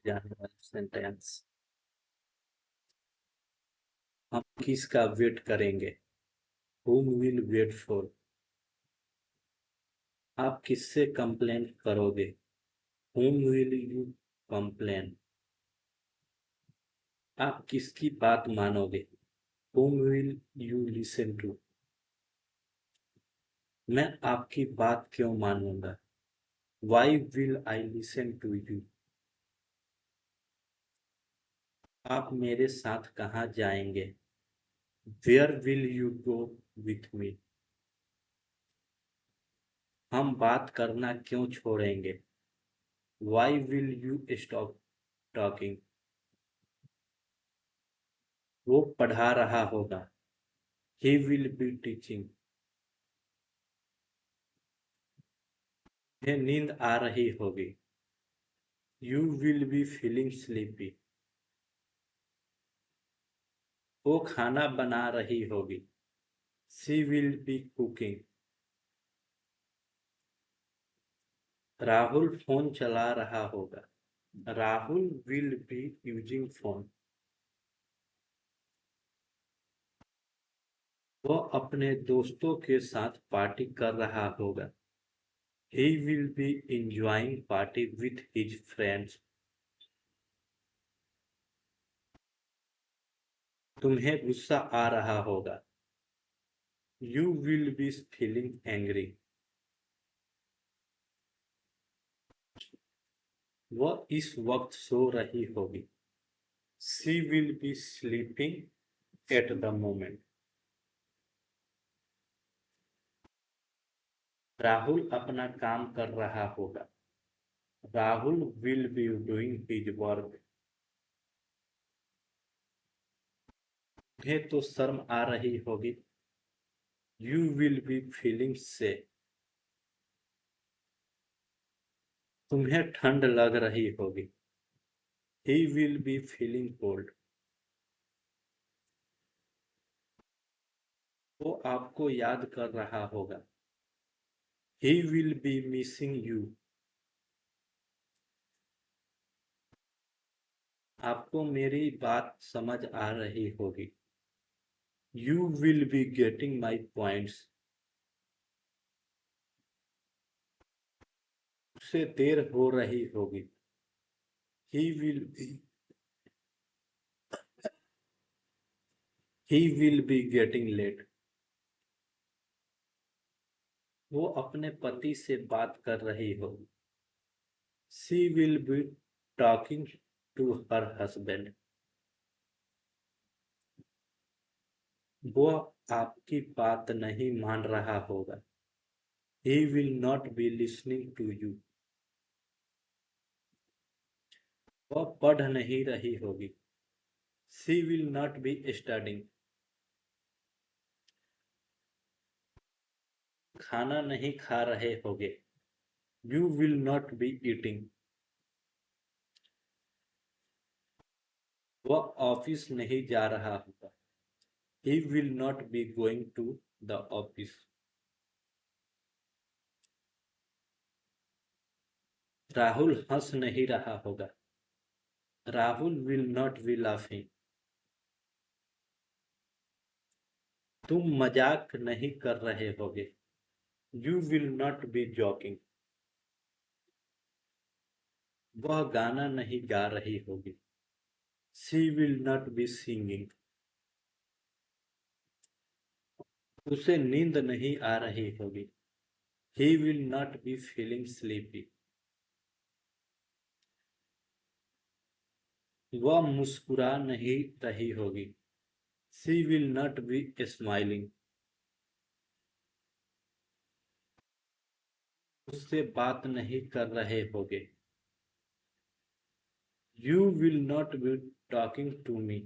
जाने वाला सेंटेंस। हम किसका वेट करेंगे? Whom will wait for? आप किससे कंप्लेन करोगे? Whom will you complain? आप किसकी बात मानोगे? Whom will you listen to? मैं आपकी बात क्यों मानूंगा? Why will I listen to you? आप मेरे साथ कहाँ जाएंगे? Where will you go with me? हम बात करना क्यों छोड़ेंगे? Why will you stop talking? वो पढ़ा रहा होगा। He will be teaching. उन्हें नींद आ रही होगी। You will be feeling sleepy. वो खाना बना रही होगी। She will be cooking. Rahul phone चला रहा होगा। Rahul will be using phone. वो अपने दोस्तों के साथ पार्टी कर रहा होगा। He will be enjoying party with his friends. तुम्हें गुस्सा आ रहा होगा। You will be feeling angry. वह इस वक्त सो रही होगी। She will be sleeping at the moment. Rahul अपना काम कर रहा होगा। Rahul will be doing his work. तुम्हें तो शर्म आ रही होगी। You will be feeling sad. तुम्हें ठंड लग रही होगी। He will be feeling cold. वो आपको याद कर रहा होगा। He will be missing you. आपको मेरी बात समझ आ रही होगी। You will be getting my points. उसे देर हो रही होगी। He will be getting late. वो अपने पति से बात कर रही होगी। She will be talking to her husband. वो आपकी बात नहीं मान रहा होगा। He will not be listening to you. वह पढ़ नहीं रही होगी। She will not be studying. खाना नहीं खा रहे होगे। You will not be eating. वह ऑफिस नहीं जा रहा होगा। He will not be going to the office. Rahul हंस नहीं रहा होगा। Rahul will not be laughing. तुम मजाक नहीं कर रहे होगे। You will not be joking. वह गाना नहीं गा रही होगी। She will not be singing. उसे नींद नहीं आ रही होगी। He will not be feeling sleepy. वह मुस्कुरा नहीं रही होगी। She will not be smiling. उससे बात नहीं कर रहे होगे। You will not be talking to me.